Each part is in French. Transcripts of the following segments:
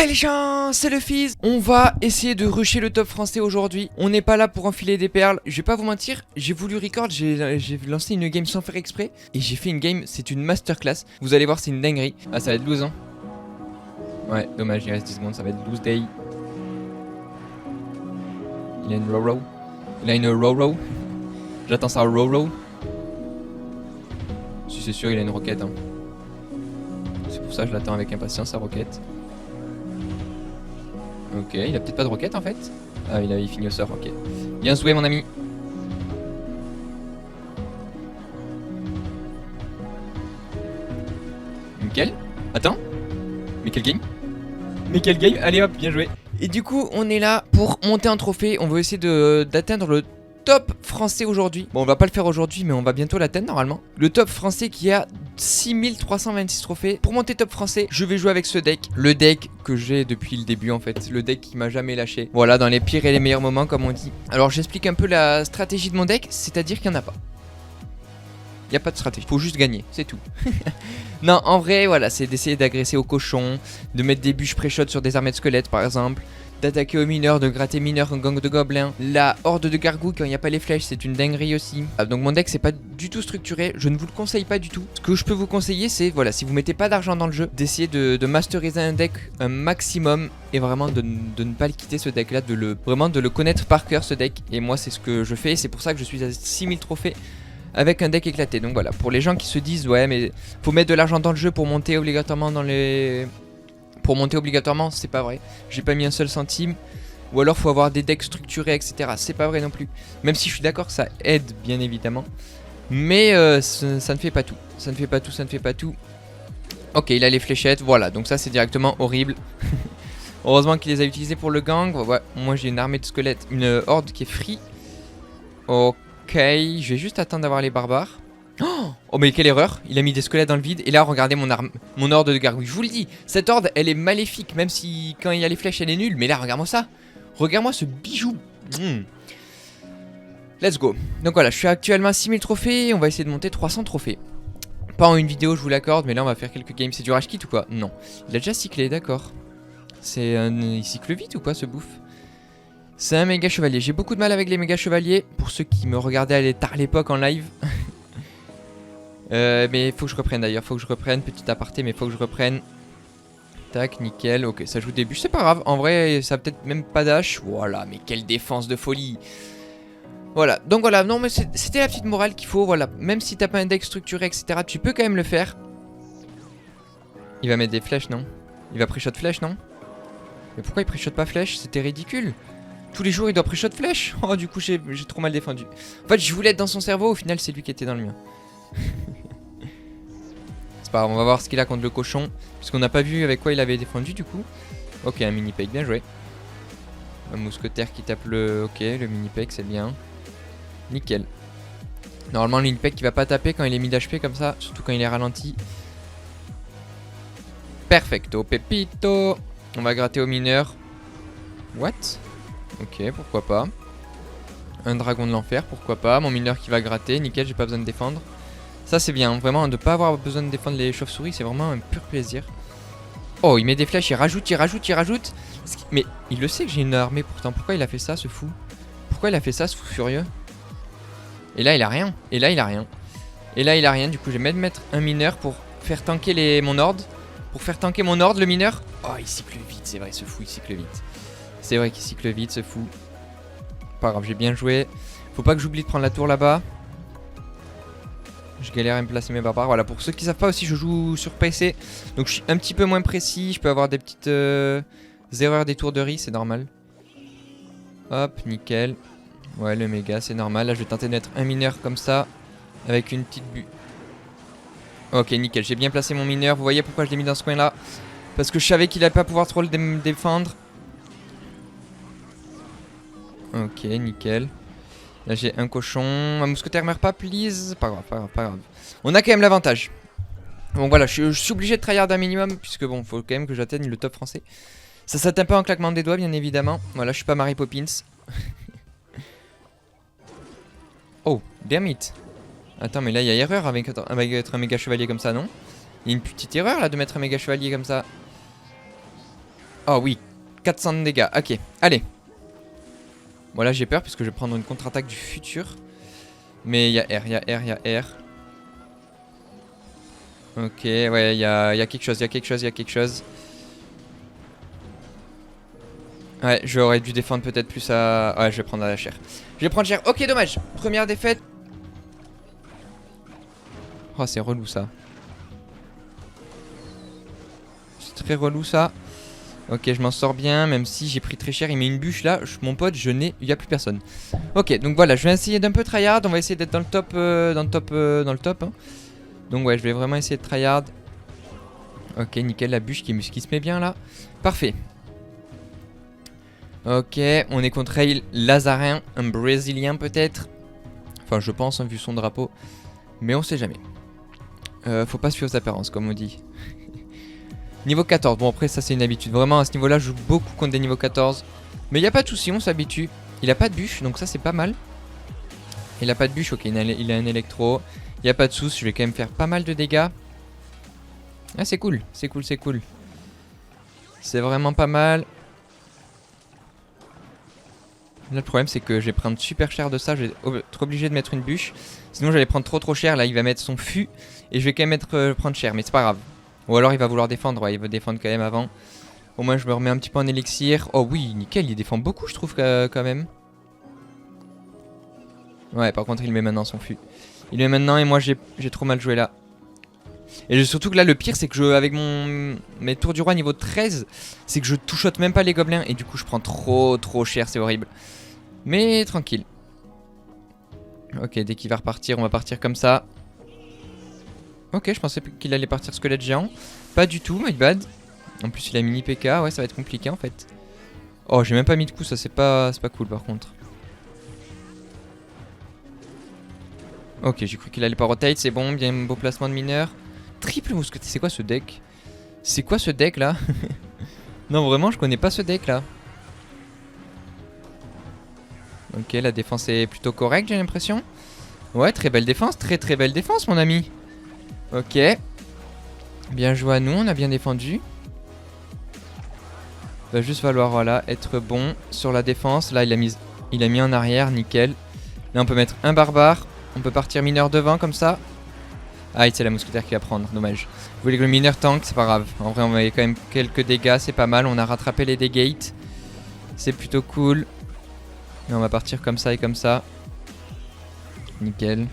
Ouais les gens, c'est le Fizz. On va essayer de rusher le top français aujourd'hui. On n'est pas là pour enfiler des perles. Je vais pas vous mentir, j'ai voulu record, j'ai lancé une game sans faire exprès. Et j'ai fait une game, c'est une masterclass. Vous allez voir, c'est une dinguerie. Ah, ça va être loose, hein. Ouais, dommage, il reste 10 secondes, ça va être loose day. Il a une row-row. Il a une row-row. J'attends ça row-row. Si c'est sûr, il a une roquette, hein. C'est pour ça que je l'attends avec impatience, sa roquette. Ok, il a peut-être pas de roquette en fait. Ah, il finit au sort, ok. Bien joué, mon ami. Nickel. Attends. Mais quel game? Mais quel game? Allez hop, bien joué. Et du coup, on est là pour monter un trophée. On va essayer d'atteindre le top français aujourd'hui. Bon, on va pas le faire aujourd'hui, mais on va bientôt l'atteindre normalement. Le top français qui a 6326 trophées. Pour monter top français, je vais jouer avec ce deck. Le deck que j'ai depuis le début en fait. Le deck qui m'a jamais lâché. Voilà, dans les pires et les meilleurs moments comme on dit. Alors j'explique un peu la stratégie de mon deck. C'est-à-dire qu'il n'y en a pas. Il n'y a pas de stratégie. Faut juste gagner, c'est tout. Non, en vrai, voilà, c'est d'essayer d'agresser aux cochons. De mettre des bûches pré-shot sur des armées de squelettes par exemple. D'attaquer aux mineurs, de gratter mineurs en gang de gobelins. La horde de gargouilles quand il n'y a pas les flèches, c'est une dinguerie aussi. Donc mon deck c'est pas du tout structuré, je ne vous le conseille pas du tout. Ce que je peux vous conseiller c'est, voilà, si vous mettez pas d'argent dans le jeu, d'essayer de masteriser un deck un maximum. Et vraiment de ne pas le quitter ce deck là, vraiment de le connaître par cœur ce deck. Et moi c'est ce que je fais, c'est pour ça que je suis à 6000 trophées avec un deck éclaté. Donc voilà, pour les gens qui se disent ouais mais faut mettre de l'argent dans le jeu pour monter obligatoirement dans les... Pour monter obligatoirement, c'est pas vrai. J'ai pas mis un seul centime. Ou alors faut avoir des decks structurés, etc. C'est pas vrai non plus. Même si je suis d'accord que ça aide, bien évidemment. Mais ça ne fait pas tout. Ça ne fait pas tout, ça ne fait pas tout. Ok, il a les fléchettes, voilà. Donc ça, c'est directement horrible. Heureusement qu'il les a utilisées pour le gang. Ouais, moi, j'ai une armée de squelettes. Une horde qui est free. Ok, je vais juste attendre d'avoir les barbares. Oh mais quelle erreur, il a mis des squelettes dans le vide. Et là regardez mon horde de gargouilles. Je vous le dis, cette horde elle est maléfique. Même si quand il y a les flèches elle est nulle. Mais là regarde-moi ça. Regarde-moi ce bijou. Let's go. Donc voilà, je suis actuellement à 6000 trophées. On va essayer de monter 300 trophées. Pas en une vidéo je vous l'accorde. Mais là on va faire quelques games. C'est du rage kit ou quoi? Non. Il a déjà cyclé, d'accord. Il cycle vite ou quoi ce bouffe? C'est un méga chevalier. J'ai beaucoup de mal avec les méga chevaliers. Pour ceux qui me regardaient tard à l'époque en live. Mais faut que je reprenne d'ailleurs, faut que je reprenne, petit aparté, mais faut que je reprenne. Tac, nickel, ok, ça joue début, c'est pas grave, en vrai ça a peut-être même pas d'H. Voilà, mais quelle défense de folie. Voilà, donc voilà, non mais c'était la petite morale qu'il faut, voilà, même si t'as pas un deck structuré, etc., tu peux quand même le faire. Il va mettre des flèches, non? Il va pré-shot flèche, non? Mais pourquoi il pré-shot pas flèche? C'était ridicule. Tous les jours il doit pré-shot flèche. Oh du coup j'ai trop mal défendu. En fait je voulais être dans son cerveau, au final c'est lui qui était dans le mien. C'est pas grave, on va voir ce qu'il a contre le cochon. Puisqu'on n'a pas vu avec quoi il avait défendu du coup. Ok, un mini-peg, bien joué. Un mousquetaire qui tape le... Ok, le mini-peg, c'est bien. Nickel. Normalement, le mini-peg qui va pas taper quand il est mis d'HP comme ça. Surtout quand il est ralenti. Perfecto, pepito. On va gratter au mineur. What? Ok, pourquoi pas. Un dragon de l'enfer, pourquoi pas. Mon mineur qui va gratter, nickel, j'ai pas besoin de défendre. Ça c'est bien, vraiment de pas avoir besoin de défendre les chauves-souris, c'est vraiment un pur plaisir. Oh, il met des flèches, il rajoute. Mais il le sait que j'ai une armée pourtant, pourquoi il a fait ça ce fou? Pourquoi il a fait ça ce fou furieux? Et là il a rien, et là il a rien. Et là il a rien, du coup je vais même mettre un mineur pour faire tanker mon horde. Pour faire tanker mon horde, le mineur. Oh, il cycle vite, c'est vrai, ce fou il cycle vite. C'est vrai qu'il cycle vite ce fou. Pas grave, j'ai bien joué. Faut pas que j'oublie de prendre la tour là-bas. Je galère à me placer mes barbares. Voilà, pour ceux qui savent pas aussi, je joue sur PC. Donc je suis un petit peu moins précis. Je peux avoir des petites erreurs d'étourderie, c'est normal. Hop, nickel. Ouais, le méga, c'est normal. Là, je vais tenter de mettre un mineur comme ça. Avec une petite bu. Ok, nickel. J'ai bien placé mon mineur. Vous voyez pourquoi je l'ai mis dans ce coin-là? Parce que je savais qu'il allait pas pouvoir trop le défendre. Ok, nickel. Là j'ai un cochon. Un mousquetaire meurt pas, please. Pas grave, pas grave, pas grave. On a quand même l'avantage. Donc voilà, je suis obligé de tryhard un minimum. Puisque bon, faut quand même que j'atteigne le top français. Ça s'atteint pas en claquement des doigts, bien évidemment. Voilà, je suis pas Mary Poppins. Oh, damn it. Attends, mais là il y a erreur avec être un méga chevalier comme ça, non? Il y a une petite erreur là de mettre un méga chevalier comme ça. Oh oui, 400 de dégâts. Ok, allez. Bon là j'ai peur parce que je vais prendre une contre-attaque du futur. Mais il y a R, il y a R, il y a R. Ok, ouais, il y a quelque chose, il y a quelque chose, il y a quelque chose. Ouais, j'aurais dû défendre peut-être plus à... Ouais, je vais prendre à la chair. Je vais prendre cher. Ok, dommage. Première défaite. Oh, c'est relou ça. C'est très relou ça. Ok, je m'en sors bien, même si j'ai pris très cher. Il met une bûche là. Mon pote, il n'y a plus personne. Ok, donc voilà, je vais essayer d'un peu tryhard. On va essayer d'être dans le top. Dans le top. Hein. Donc ouais, je vais vraiment essayer de tryhard. Ok, nickel, la bûche qui se met bien là. Parfait. Ok, on est contre Rail Lazarin, un Brésilien peut-être. Enfin, je pense, hein, vu son drapeau. Mais on sait jamais. Faut pas se fier aux apparences, comme on dit. Niveau 14, bon après ça c'est une habitude. Vraiment à ce niveau-là, je joue beaucoup contre des niveaux 14. Mais il n'y a pas de souci, on s'habitue. Il a pas de bûche, donc ça c'est pas mal. Il a pas de bûche, ok, il a un électro. Il n'y a pas de souci, je vais quand même faire pas mal de dégâts. Ah, c'est cool, c'est cool, c'est cool. C'est vraiment pas mal. Là le problème c'est que je vais prendre super cher de ça, je vais être obligé de mettre une bûche. Sinon j'allais prendre trop cher, là il va mettre son fût. Et je vais quand même prendre cher, mais c'est pas grave. Ou alors il va vouloir défendre, ouais il veut défendre quand même avant. Au moins je me remets un petit peu en élixir. Oh oui, nickel, il défend beaucoup je trouve quand même. Ouais, par contre il met maintenant son fût. Il met maintenant et moi j'ai trop mal joué là. Et surtout que là le pire c'est que avec mes tours du roi niveau 13, c'est que je touchote même pas les gobelins. Et du coup je prends trop cher, c'est horrible. Mais tranquille. Ok, dès qu'il va repartir, on va partir comme ça. Ok, je pensais qu'il allait partir squelette géant. Pas du tout, my bad. En plus il a mini PK, ouais ça va être compliqué en fait. Oh, j'ai même pas mis de coup, ça c'est pas cool par contre. Ok, j'ai cru qu'il allait pas rotate, c'est bon, bien beau placement de mineur. Triple mousquetaire, c'est quoi ce deck? C'est quoi ce deck là? Non vraiment je connais pas ce deck là. Ok, la défense est plutôt correcte j'ai l'impression. Ouais, très belle défense, très belle défense mon ami. Ok. Bien joué à nous, on a bien défendu. Va juste falloir voilà, être bon sur la défense. Là il a mis en arrière, nickel. Là on peut mettre un barbare. On peut partir mineur devant comme ça. Ah, c'est la mousquetaire qui va prendre, dommage. Vous voulez que le mineur tank, c'est pas grave. En vrai, on avait quand même quelques dégâts, c'est pas mal. On a rattrapé les dégâts. C'est plutôt cool. Et on va partir comme ça et comme ça. Nickel.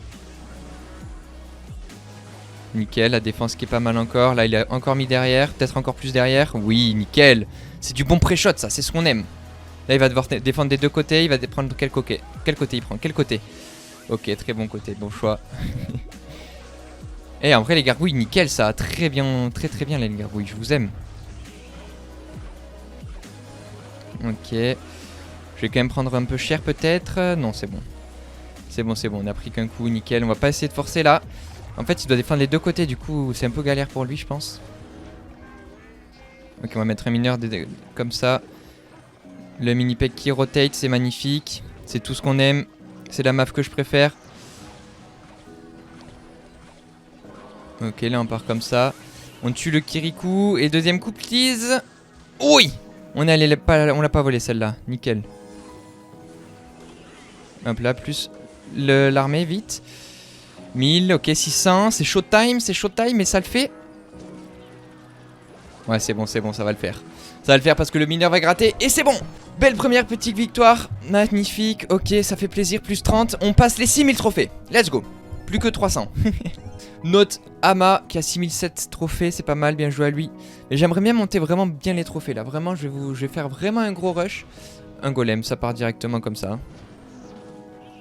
Nickel, la défense qui est pas mal encore. Là, il a encore mis derrière, peut-être encore plus derrière. Oui, nickel. C'est du bon pré-shot, ça, c'est ce qu'on aime. Là, il va devoir défendre des deux côtés. Il va prendre quel côté? Quel côté il prend? Quel côté? Ok, très bon côté, bon choix. Et en vrai les gargouilles, nickel ça, très bien les gargouilles, je vous aime. Ok. Je vais quand même prendre un peu cher peut-être. Non c'est bon. C'est bon, on a pris qu'un coup, nickel. On va pas essayer de forcer là. En fait il doit défendre les deux côtés, du coup c'est un peu galère pour lui je pense. Ok, on va mettre un mineur comme ça. Le mini peg qui rotate, c'est magnifique. C'est tout ce qu'on aime. C'est la map que je préfère. Ok, là on part comme ça. On tue le Kirikou. Et deuxième coup, please. Oui. On l'a pas volé celle-là. Nickel. Hop là, plus l'armée, vite. 1000, ok, 600. C'est showtime, mais ça le fait. Ouais, c'est bon, ça va le faire. Ça va le faire parce que le mineur va gratter. Et c'est bon. Belle première petite victoire. Magnifique. Ok, ça fait plaisir. Plus 30. On passe les 6000 trophées. Let's go. Plus que 300. Note Ama qui a 6007 trophées. C'est pas mal. Bien joué à lui. Mais j'aimerais bien monter vraiment bien les trophées là. Vraiment, je vais faire vraiment un gros rush. Un golem. Ça part directement comme ça.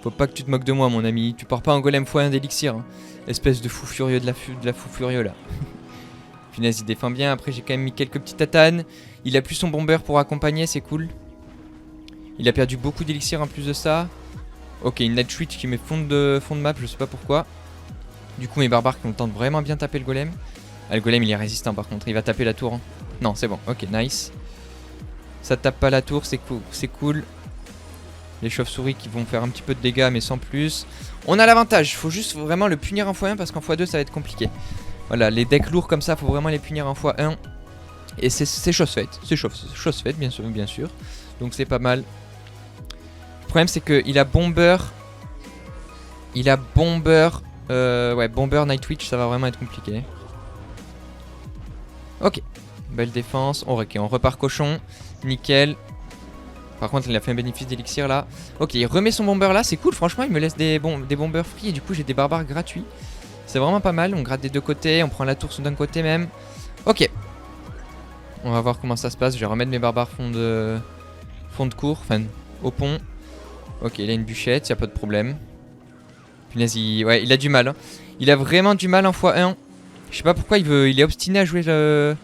Faut pas que tu te moques de moi, mon ami. Tu pars pas un golem x1 d'élixir. Hein. Espèce de fou furieux de la fou furieux là. Punaise, il défend bien. Après, j'ai quand même mis quelques petites tatanes. Il a plus son bomber pour accompagner, c'est cool. Il a perdu beaucoup d'élixir en plus de ça. Ok, une net switch qui met fond de map, je sais pas pourquoi. Du coup, mes barbares qui ont tentent vraiment bien taper le golem. Ah, le golem, il est résistant par contre. Il va taper la tour. Hein. Non, c'est bon. Ok, nice. Ça tape pas la tour, c'est cool. Les chauves-souris qui vont faire un petit peu de dégâts, mais sans plus. On a l'avantage. Faut juste vraiment le punir en x1 parce qu'en x2, ça va être compliqué. Voilà, les decks lourds comme ça, faut vraiment les punir en x1. Et c'est chose faite. C'est chose faite, bien sûr, bien sûr. Donc c'est pas mal. Le problème, c'est qu'il a Bomber. Il a Bomber. Ouais, Bomber, Nightwitch, ça va vraiment être compliqué. Ok. Belle défense. Oh, ok, on repart cochon. Nickel. Par contre, il a fait un bénéfice d'élixir là. Ok, il remet son bomber là, c'est cool. Franchement, il me laisse des bombers free et du coup, j'ai des barbares gratuits. C'est vraiment pas mal. On gratte des deux côtés, on prend la tour d'un côté même. Ok. On va voir comment ça se passe. Je vais remettre mes barbares fond de cours, enfin au pont. Ok, il a une bûchette, y a pas de problème. Punaise, ouais, il a du mal. Hein. Il a vraiment du mal en x1. Je sais pas pourquoi il est obstiné à jouer le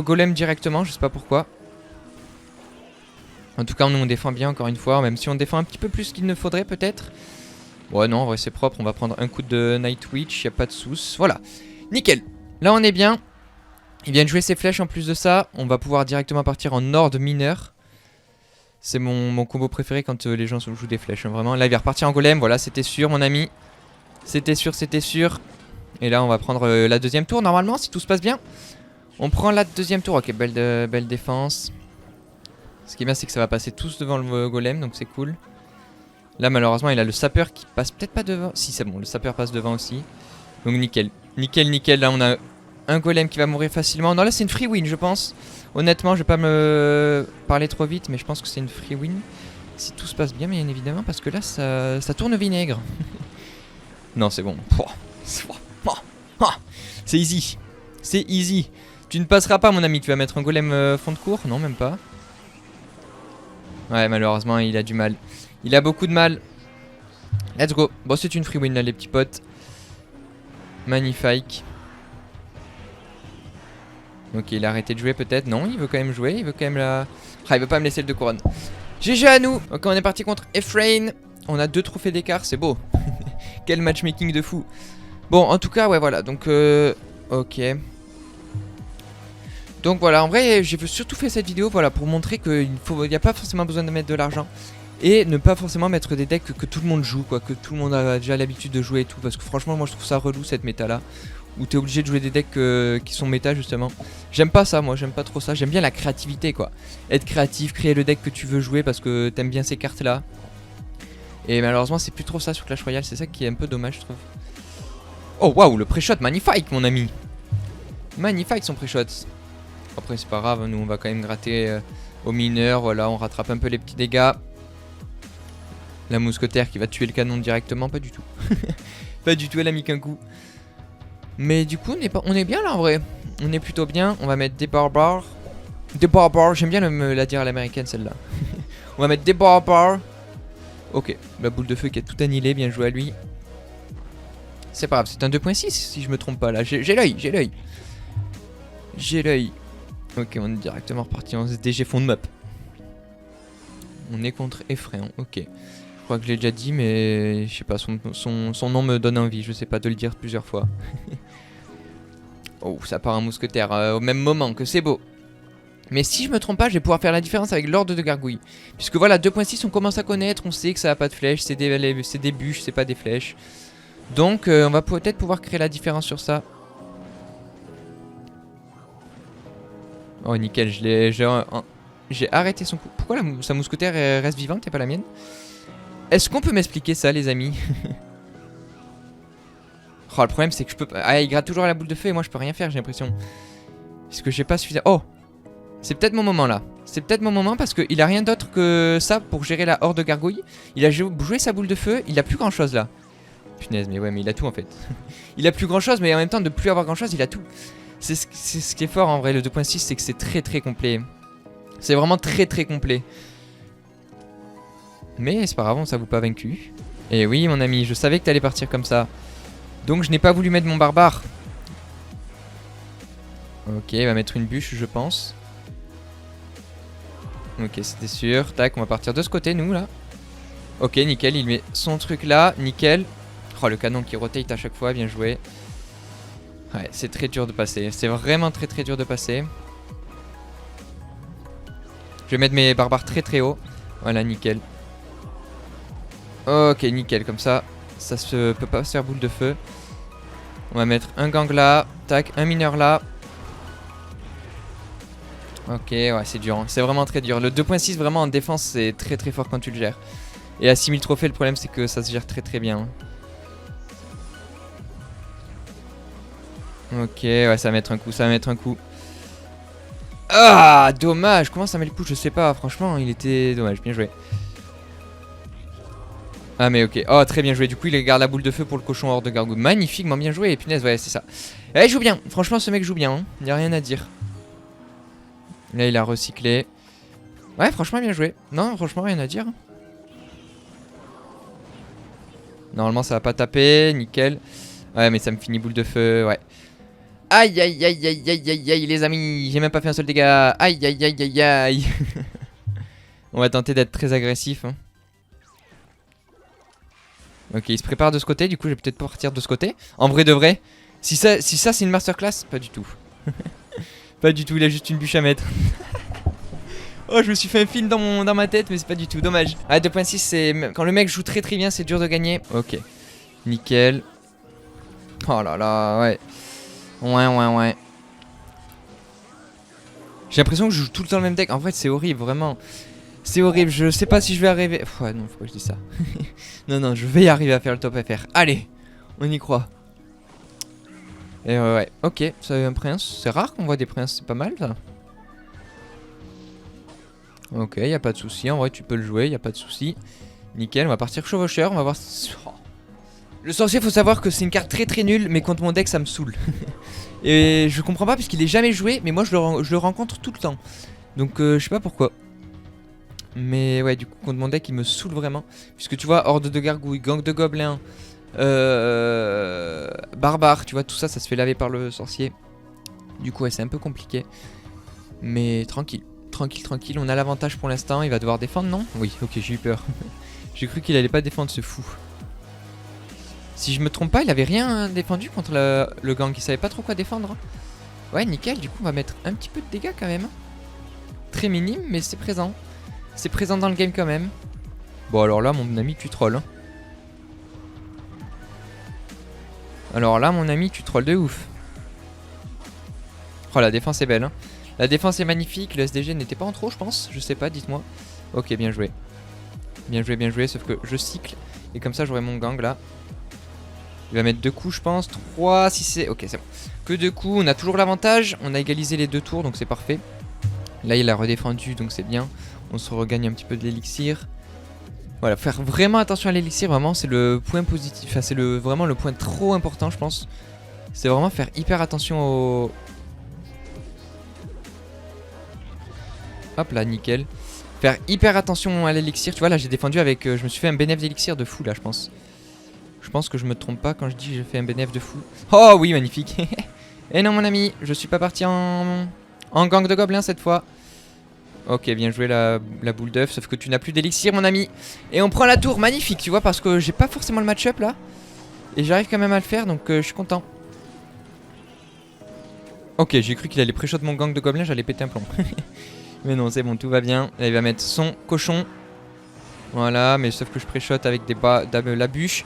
golem directement. Je sais pas pourquoi. En tout cas, nous on défend bien encore une fois, même si on défend un petit peu plus qu'il ne faudrait peut-être. Ouais, non, en vrai c'est propre, on va prendre un coup de Nightwitch, y a pas de soucis. Voilà, nickel. Là on est bien. Il vient de jouer ses flèches en plus de ça. On va pouvoir directement partir en ordre mineur. C'est mon combo préféré quand les gens jouent des flèches, hein, vraiment. Là il va repartir en golem, voilà, c'était sûr mon ami. C'était sûr, c'était sûr. Et là on va prendre la deuxième tour normalement, si tout se passe bien. On prend la deuxième tour, ok, belle défense. Ce qui est bien, c'est que ça va passer tous devant le golem, donc c'est cool. Là, malheureusement, il a le sapeur qui passe peut-être pas devant. Si, c'est bon, le sapeur passe devant aussi. Donc nickel. Nickel, nickel. Là, on a un golem qui va mourir facilement. Non, là, c'est une free win, je pense. Honnêtement, je vais pas me parler trop vite, mais je pense que c'est une free win. Si tout se passe bien, bien évidemment, parce que là, ça tourne vinaigre. Non, c'est bon. C'est easy. C'est easy. Tu ne passeras pas, mon ami. Tu vas mettre un golem fond de cours? Non, même pas. Ouais, malheureusement, il a du mal. Il a beaucoup de mal. Let's go. Bon, c'est une free win là, les petits potes. Magnifique. Ok, il a arrêté de jouer peut-être. Non, il veut quand même jouer. Il veut quand même la... Ah, il veut pas me laisser le 2 couronnes. GG à nous. Ok, on est parti contre Ephraim. On a 2 trophées d'écart, c'est beau. Quel matchmaking de fou. Bon, en tout cas, ouais, voilà. Donc, ok. Donc voilà, en vrai, j'ai surtout fait cette vidéo voilà, pour montrer qu'il n'y a pas forcément besoin de mettre de l'argent. Et ne pas forcément mettre des decks que tout le monde joue, quoi, que tout le monde a déjà l'habitude de jouer et tout. Parce que franchement, moi je trouve ça relou cette méta là. Où t'es obligé de jouer des decks qui sont méta justement. J'aime pas ça, moi, j'aime pas trop ça. J'aime bien la créativité, quoi. Être créatif, créer le deck que tu veux jouer parce que t'aimes bien ces cartes là. Et malheureusement, c'est plus trop ça sur Clash Royale. C'est ça qui est un peu dommage, je trouve. Oh waouh, le pré-shot, magnifique, mon ami. Magnifique son pré-shot. Après c'est pas grave, nous on va quand même gratter au mineur, voilà, on rattrape un peu les petits dégâts. La mousquetaire qui va tuer le canon directement, pas du tout. Pas du tout, elle a mis qu'un coup. Mais du coup on est bien là en vrai. On est plutôt bien, on va mettre des barbares. Des barbares, j'aime bien la dire à l'américaine celle-là. On va mettre des barbares. Ok, la boule de feu qui a tout annihilé, bien joué à lui. C'est pas grave, c'est un 2.6 si je me trompe pas là, j'ai l'œil, j'ai l'œil. J'ai l'œil. Ok, on est directement reparti en SDG fond de map. On est contre Ephraim, ok. Je crois que je l'ai déjà dit, mais je sais pas, son nom me donne envie, je sais pas de le dire plusieurs fois. Oh, ça part un mousquetaire au même moment, que c'est beau. Mais si je me trompe pas, je vais pouvoir faire la différence avec l'ordre de gargouille. Puisque voilà, 2.6 on commence à connaître, on sait que ça a pas de flèches, c'est des bûches, c'est pas des flèches. Donc on va peut-être pouvoir créer la différence sur ça. Oh nickel, j'ai arrêté son coup. Pourquoi sa mousquetaire reste vivante et pas la mienne? Est-ce qu'on peut m'expliquer ça les amis? Oh le problème c'est que je peux pas... Ah il gratte toujours à la boule de feu et moi je peux rien faire j'ai l'impression. Parce que j'ai pas suffisamment... Oh, c'est peut-être mon moment là. C'est peut-être mon moment parce qu'il a rien d'autre que ça pour gérer la horde de gargouilles. Il a joué sa boule de feu, il a plus grand chose là. Punaise mais ouais mais il a tout en fait. Il a plus grand chose mais en même temps de plus avoir grand chose il a tout. C'est ce qui est fort en vrai, le 2.6 c'est que c'est très complet. C'est vraiment très complet. Mais c'est pas grave, on s'avoue pas vaincu. Et oui mon ami, je savais que t'allais partir comme ça. Donc je n'ai pas voulu mettre mon barbare. Ok, il va mettre une bûche je pense. Ok, c'était sûr. Tac, on va partir de ce côté nous là. Ok, nickel, il met son truc là, nickel. Oh le canon qui rotate à chaque fois, bien joué. Ouais, c'est très dur de passer. C'est vraiment très dur de passer. Je vais mettre mes barbares très haut. Voilà, nickel. Ok, nickel, comme ça. Ça se peut pas se faire boule de feu. On va mettre un gang là. Tac, un mineur là. Ok, ouais, c'est dur, hein. C'est vraiment très dur. Le 2.6 vraiment en défense, c'est très très fort quand tu le gères. Et à 6000 trophées, le problème c'est que ça se gère très très bien, hein. Ok, ouais, ça va mettre un coup, ça va mettre un coup. Ah, dommage. Comment ça met le coup? Je sais pas. Franchement, il était dommage. Bien joué. Ah, mais ok. Oh, très bien joué. Du coup, il garde la boule de feu pour le cochon hors de gargouille. Magnifiquement bien joué. Et punaise, ouais, c'est ça. Et il joue bien. Franchement, ce mec joue bien, hein. Il y a rien à dire. Là, il a recyclé. Ouais, franchement, bien joué. Non, franchement, rien à dire. Normalement, ça va pas taper. Nickel. Ouais, mais ça me finit boule de feu. Ouais. Aïe aïe aïe aïe aïe aïe aïe les amis, j'ai même pas fait un seul dégât. Aïe aïe aïe aïe aïe. On va tenter d'être très agressif, hein. Ok, il se prépare de ce côté, du coup je vais peut-être partir de ce côté. En vrai de vrai, si ça c'est une masterclass, pas du tout. Pas du tout, il a juste une bûche à mettre. Oh, je me suis fait un film dans ma tête, mais c'est pas du tout, dommage. Ah, 2.6 c'est... Quand le mec joue très très bien, c'est dur de gagner. Ok, nickel. Oh là là, ouais. Ouais. J'ai l'impression que je joue tout le temps le même deck. En fait, c'est horrible, vraiment. C'est horrible. Je sais pas si je vais arriver. Ouais, non, faut pas que je dise ça. Non, je vais y arriver à faire le top FR. Allez, on y croit. Et ouais. Ok, ça a eu un prince. C'est rare qu'on voit des princes. C'est pas mal, ça. Ok, y a pas de souci. En vrai, tu peux le jouer. Y a pas de souci. Nickel. On va partir chevaucheur. On va voir. Oh. Le sorcier, faut savoir que c'est une carte très très nulle, mais contre mon deck, ça me saoule. Et je comprends pas puisqu'il est jamais joué, mais moi je le rencontre tout le temps. Donc je sais pas pourquoi. Mais ouais, du coup contre mon deck il me saoule vraiment. Puisque tu vois, horde de gargouilles, gang de gobelins, barbare, tu vois, tout ça, ça se fait laver par le sorcier. Du coup ouais, c'est un peu compliqué. Mais tranquille, tranquille, on a l'avantage pour l'instant. Il va devoir défendre, non? Oui, ok, j'ai eu peur. J'ai cru qu'il allait pas défendre ce fou. Si je me trompe pas, il avait rien défendu contre le gang, il savait pas trop quoi défendre. Ouais, nickel, du coup on va mettre un petit peu de dégâts quand même. Très minime, mais c'est présent. C'est présent dans le game quand même. Bon alors là mon ami tu trolls, hein. Alors là mon ami tu trolls de ouf. Oh la défense est belle, hein. La défense est magnifique, le SDG n'était pas en trop je pense. Je sais pas, dites-moi. Ok, bien joué. Bien joué, sauf que je cycle. Et comme ça j'aurai mon gang là. Il va mettre 2 coups je pense, 3 si c'est... Ok c'est bon. Que 2 coups, on a toujours l'avantage. On a égalisé les 2 tours donc c'est parfait. Là il a redéfendu donc c'est bien. On se regagne un petit peu de l'élixir. Voilà, faire vraiment attention à l'élixir, vraiment c'est le point positif. Enfin c'est vraiment le point trop important je pense. C'est vraiment faire hyper attention au... Hop là, nickel. Faire hyper attention à l'élixir. Tu vois là j'ai défendu avec... je me suis fait un bénéf d'élixir de fou là je pense. Je pense que je me trompe pas quand je dis que j'ai fait un bénéf de fou. Oh oui, magnifique. Et non mon ami, je suis pas parti en gang de gobelins cette fois. Ok, bien joué la boule d'œuf, sauf que tu n'as plus d'élixir mon ami. Et on prend la tour, magnifique, tu vois, parce que j'ai pas forcément le match-up là. Et j'arrive quand même à le faire, donc je suis content. Ok, j'ai cru qu'il allait pré-shot mon gang de gobelins, j'allais péter un plomb. Mais non, c'est bon, tout va bien. Là, il va mettre son cochon. Voilà, mais sauf que je pré-shot avec la bûche.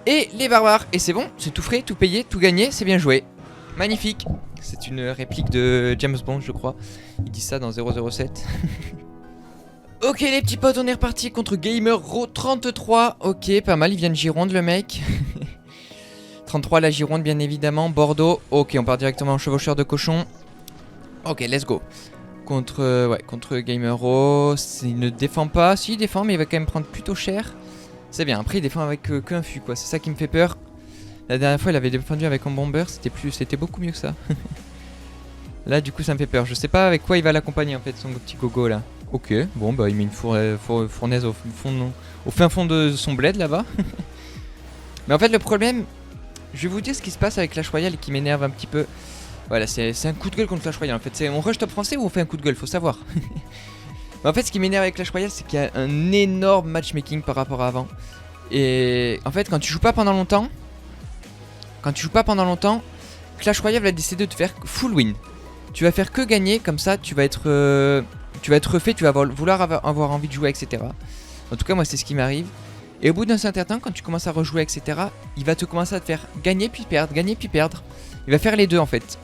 Et les barbares, et c'est bon, c'est tout frais, tout payé, tout gagné, c'est bien joué. Magnifique. C'est une réplique de James Bond je crois. Il dit ça dans 007. Ok les petits potes, on est reparti contre Gamer Raw 33. Ok, pas mal, il vient de Gironde le mec. 33 la Gironde bien évidemment, Bordeaux. Ok, on part directement en chevaucheur de cochon. Ok, let's go. Contre Gamer Raw, il ne défend pas. Si, il défend mais il va quand même prendre plutôt cher. C'est bien, après il défend avec qu'un fût quoi, c'est ça qui me fait peur. La dernière fois il avait défendu avec un bomber, c'était beaucoup mieux que ça. Là du coup ça me fait peur, je sais pas avec quoi il va l'accompagner en fait son petit gogo là. Ok, bon bah il met une fournaise au fin fond de son bled là-bas. Mais en fait le problème, je vais vous dire ce qui se passe avec Clash Royale et qui m'énerve un petit peu. Voilà, c'est un coup de gueule contre Clash Royale en fait, on rush top français ou on fait un coup de gueule, faut savoir. Mais en fait ce qui m'énerve avec Clash Royale c'est qu'il y a un énorme matchmaking par rapport à avant. Et en fait quand tu joues pas pendant longtemps, Clash Royale va décider de te faire full win. Tu vas faire que gagner, comme ça tu vas être refait, tu vas vouloir avoir envie de jouer, etc. En tout cas moi c'est ce qui m'arrive. Et au bout d'un certain temps, quand tu commences à rejouer, etc., il va te commencer à te faire gagner puis perdre, gagner puis perdre. Il va faire les deux en fait.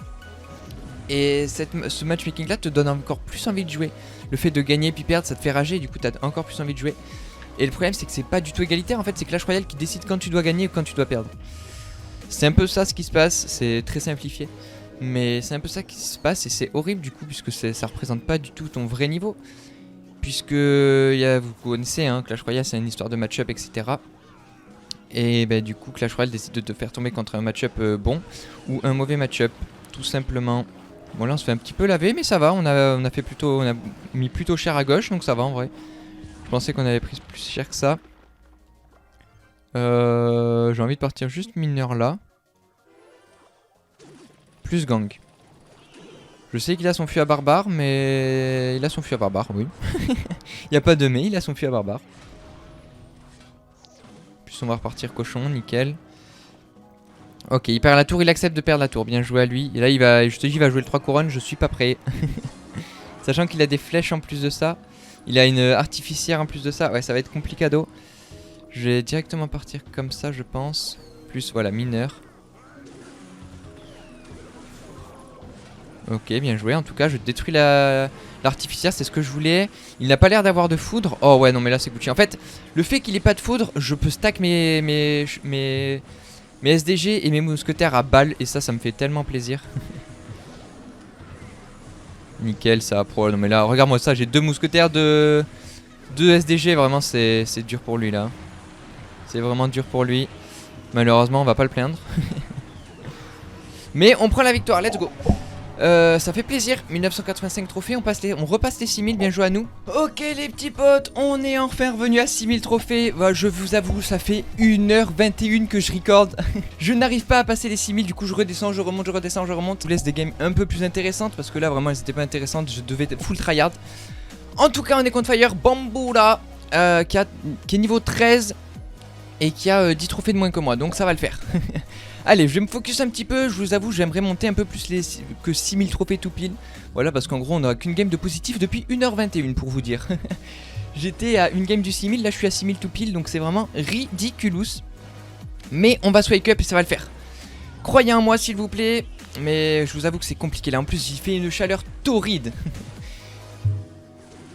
Et ce matchmaking là te donne encore plus envie de jouer. Le fait de gagner puis perdre, ça te fait rager, et du coup t'as encore plus envie de jouer. Et le problème c'est que c'est pas du tout égalitaire en fait, c'est Clash Royale qui décide quand tu dois gagner ou quand tu dois perdre. C'est un peu ça ce qui se passe, c'est très simplifié. Mais c'est un peu ça qui se passe et c'est horrible du coup puisque ça représente pas du tout ton vrai niveau. Puisque vous connaissez hein, Clash Royale c'est une histoire de match-up etc. Et bah, du coup Clash Royale décide de te faire tomber contre un match-up bon ou un mauvais match-up tout simplement. Bon là on se fait un petit peu laver mais ça va, on a mis plutôt cher à gauche donc ça va en vrai. Je pensais qu'on avait pris plus cher que ça. J'ai envie de partir juste mineur là. Plus gang. Je sais qu'il a son fût à barbare, mais il a son fût à barbare, oui. Il n'y a pas de mais, il a son fût à barbare. Plus on va repartir cochon, nickel. Ok, il perd la tour, il accepte de perdre la tour. Bien joué à lui. Et là, je te dis, il va jouer le 3 couronnes, je suis pas prêt. Sachant qu'il a des flèches en plus de ça. Il a une artificière en plus de ça. Ouais, ça va être complicado. Je vais directement partir comme ça, je pense. Plus, voilà, mineur. Ok, bien joué. En tout cas, je détruis l'artificière, c'est ce que je voulais. Il n'a pas l'air d'avoir de foudre. Oh ouais, non, mais là, c'est Gucci. En fait, le fait qu'il ait pas de foudre, je peux stack mes SDG et mes mousquetaires à balles. Et ça me fait tellement plaisir. Nickel, ça pro. Non, mais là, regarde-moi ça. J'ai 2 mousquetaires de 2 SDG. Vraiment, c'est dur pour lui, là. C'est vraiment dur pour lui. Malheureusement, on va pas le plaindre. Mais on prend la victoire. Let's go. Ça fait plaisir, 1985 trophées, on repasse les 6000, bien joué à nous. Ok les petits potes, on est enfin revenu à 6000 trophées. Bah, je vous avoue, ça fait 1h21 que je record. Je n'arrive pas à passer les 6000, du coup je redescends, je remonte, je redescends, je remonte. Je vous laisse des games un peu plus intéressantes, parce que là vraiment elles étaient pas intéressantes, je devais être full tryhard. En tout cas on est contre Fire Bamboula, qui est niveau 13 et qui a 10 trophées de moins que moi, donc ça va le faire. Allez, je vais me focus un petit peu, je vous avoue, j'aimerais monter un peu plus que 6000 trophées tout pile. Voilà, parce qu'en gros, on n'a qu'une game de positif depuis 1h21 pour vous dire. J'étais à une game du 6000, là je suis à 6000 tout pile, donc c'est vraiment ridiculous. Mais on va se wake up et ça va le faire. Croyez en moi s'il vous plaît, mais je vous avoue que c'est compliqué là. En plus, il fait une chaleur torride.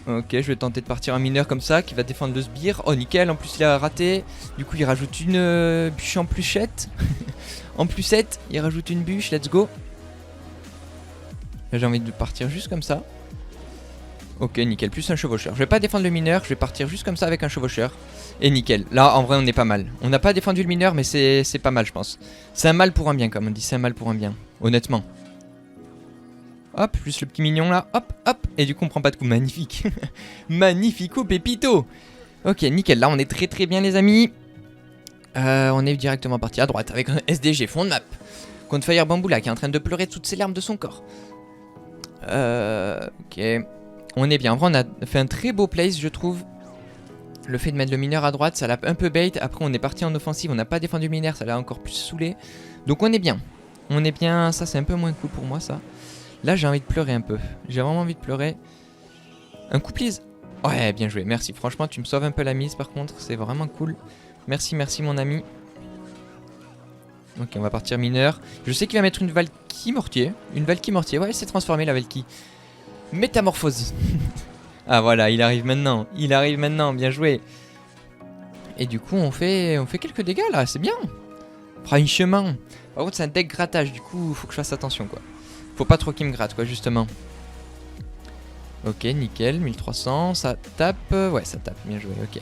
Ok, je vais tenter de partir un mineur comme ça, qui va défendre le sbire. Oh nickel, en plus il a raté. Du coup il rajoute une bûche en pluchette. En plusette, il rajoute une bûche, let's go. Là j'ai envie de partir juste comme ça. Ok, nickel, plus un chevaucheur. Je vais pas défendre le mineur, je vais partir juste comme ça avec un chevaucheur. Et nickel, là en vrai on est pas mal. On n'a pas défendu le mineur mais c'est pas mal je pense. C'est un mal pour un bien comme on dit, c'est un mal pour un bien. Honnêtement. Hop, plus le petit mignon là, hop, hop. Et du coup on prend pas de coup, magnifique. Magnifico pépito. Ok, nickel, là on est très très bien les amis. On est directement parti à droite avec un SDG fond de map. Contre Fire Bamboula qui est en train de pleurer toutes ses larmes de son corps. Ok. On est bien, en vrai on a fait un très beau place je trouve. Le fait de mettre le mineur à droite ça l'a un peu bait. Après on est parti en offensive, on n'a pas défendu le mineur, ça l'a encore plus saoulé. Donc on est bien. On est bien, ça c'est un peu moins cool pour moi ça. Là j'ai envie de pleurer un peu. J'ai vraiment envie de pleurer. Un coup please. Ouais bien joué, merci. Franchement tu me sauves un peu la mise par contre, c'est vraiment cool. Merci, merci mon ami. Ok on va partir mineur. Je sais qu'il va mettre une Valkyrie mortier. Une Valkyrie mortier, ouais elle s'est transformée la Valkyrie. Métamorphose. Ah voilà, il arrive maintenant. Il arrive maintenant, bien joué. Et du coup on fait quelques dégâts là, c'est bien. Franchement. Par contre c'est un deck grattage, du coup faut que je fasse attention quoi. Faut pas trop qu'il me gratte quoi justement. Ok nickel, 1300, ça tape. Ouais ça tape, bien joué, ok.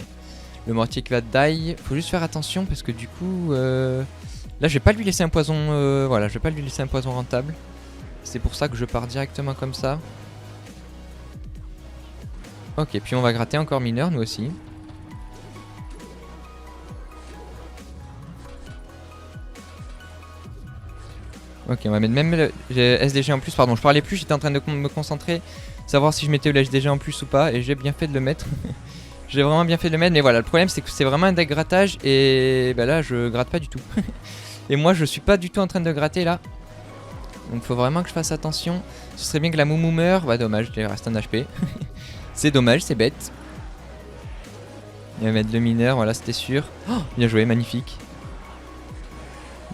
Le mortier qui va die, faut juste faire attention parce que du coup là je vais pas lui laisser un poison, voilà je vais pas lui laisser un poison rentable. C'est pour ça que je pars directement comme ça. Ok puis on va gratter encore mineur nous aussi. Ok on va mettre même le SDG en plus, pardon je parlais plus, j'étais en train de me concentrer, savoir si je mettais le SDG en plus ou pas et j'ai bien fait de le mettre. J'ai vraiment bien fait de le mettre mais voilà le problème c'est que c'est vraiment un deck grattage et bah là je gratte pas du tout. Et moi je suis pas du tout en train de gratter là. Donc faut vraiment que je fasse attention. Ce serait bien que la Moumou meure, bah dommage il reste un HP. C'est dommage, c'est bête. Il va mettre le mineur, voilà c'était sûr. Oh, bien joué, magnifique.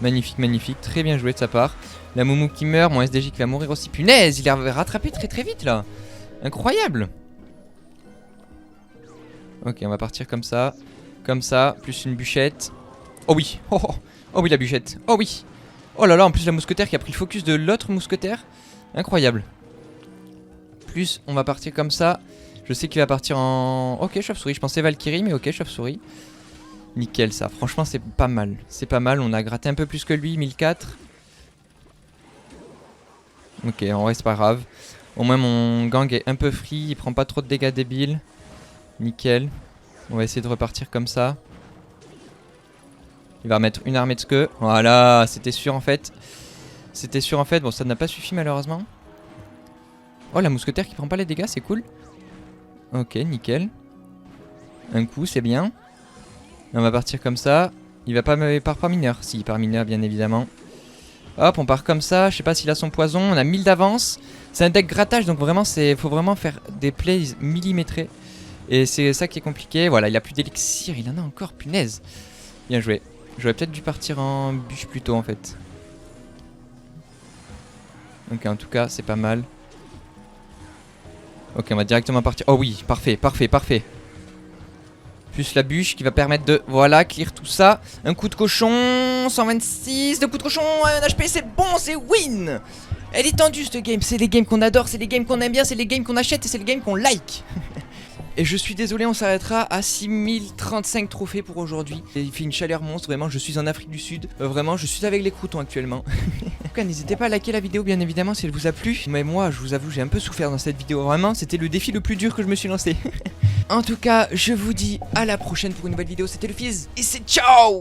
Magnifique, magnifique. Très bien joué de sa part. La Moumou qui meurt. Mon SDJ qui va mourir aussi. Punaise, il a rattrapé très très vite là. Incroyable. Ok, on va partir comme ça. Comme ça, plus une bûchette. Oh oui, oh oui la bûchette. Oh oui. Oh là là, en plus la mousquetaire qui a pris le focus de l'autre mousquetaire. Incroyable. Plus, on va partir comme ça. Je sais qu'il va partir en... Ok, chauve-souris. Je pensais Valkyrie, mais ok, chauve-souris. Nickel ça. Franchement, c'est pas mal. C'est pas mal. On a gratté un peu plus que lui, 1004. Ok, en vrai, c'est pas grave. Au moins, mon gang est un peu free. Il prend pas trop de dégâts débiles. Nickel. On va essayer de repartir comme ça. Il va remettre une armée de skeu. Voilà, c'était sûr en fait. C'était sûr en fait. Bon, ça n'a pas suffi malheureusement. Oh, la mousquetaire qui prend pas les dégâts, c'est cool. Ok, nickel. Un coup, c'est bien. Et on va partir comme ça. Il va pas me par mineur. Si, par mineur, bien évidemment. Hop, on part comme ça. Je sais pas s'il a son poison. On a 1000 d'avance. C'est un deck grattage, donc vraiment, faut vraiment faire des plays millimétrés. Et c'est ça qui est compliqué. Voilà, il a plus d'élixir. Il en a encore, punaise. Bien joué. J'aurais peut-être dû partir en bûche plus tôt en fait. Ok, en tout cas, c'est pas mal. Ok, on va directement partir. Oh oui, parfait, parfait, parfait. Plus la bûche qui va permettre de, voilà, clear tout ça. Un coup de cochon, 126, deux coups de cochon, un HP, c'est bon, c'est win. Elle est tendue cette game, c'est les games qu'on adore, c'est les games qu'on aime bien, c'est les games qu'on achète et c'est les games qu'on like. Et je suis désolé, on s'arrêtera à 6035 trophées pour aujourd'hui. Il fait une chaleur monstre, vraiment, je suis en Afrique du Sud. Vraiment, je suis avec les croutons actuellement. En tout cas, n'hésitez pas à liker la vidéo, bien évidemment, si elle vous a plu. Mais moi, je vous avoue, j'ai un peu souffert dans cette vidéo. Vraiment, c'était le défi le plus dur que je me suis lancé. En tout cas, je vous dis à la prochaine pour une nouvelle vidéo. C'était le Fizz, et c'est ciao!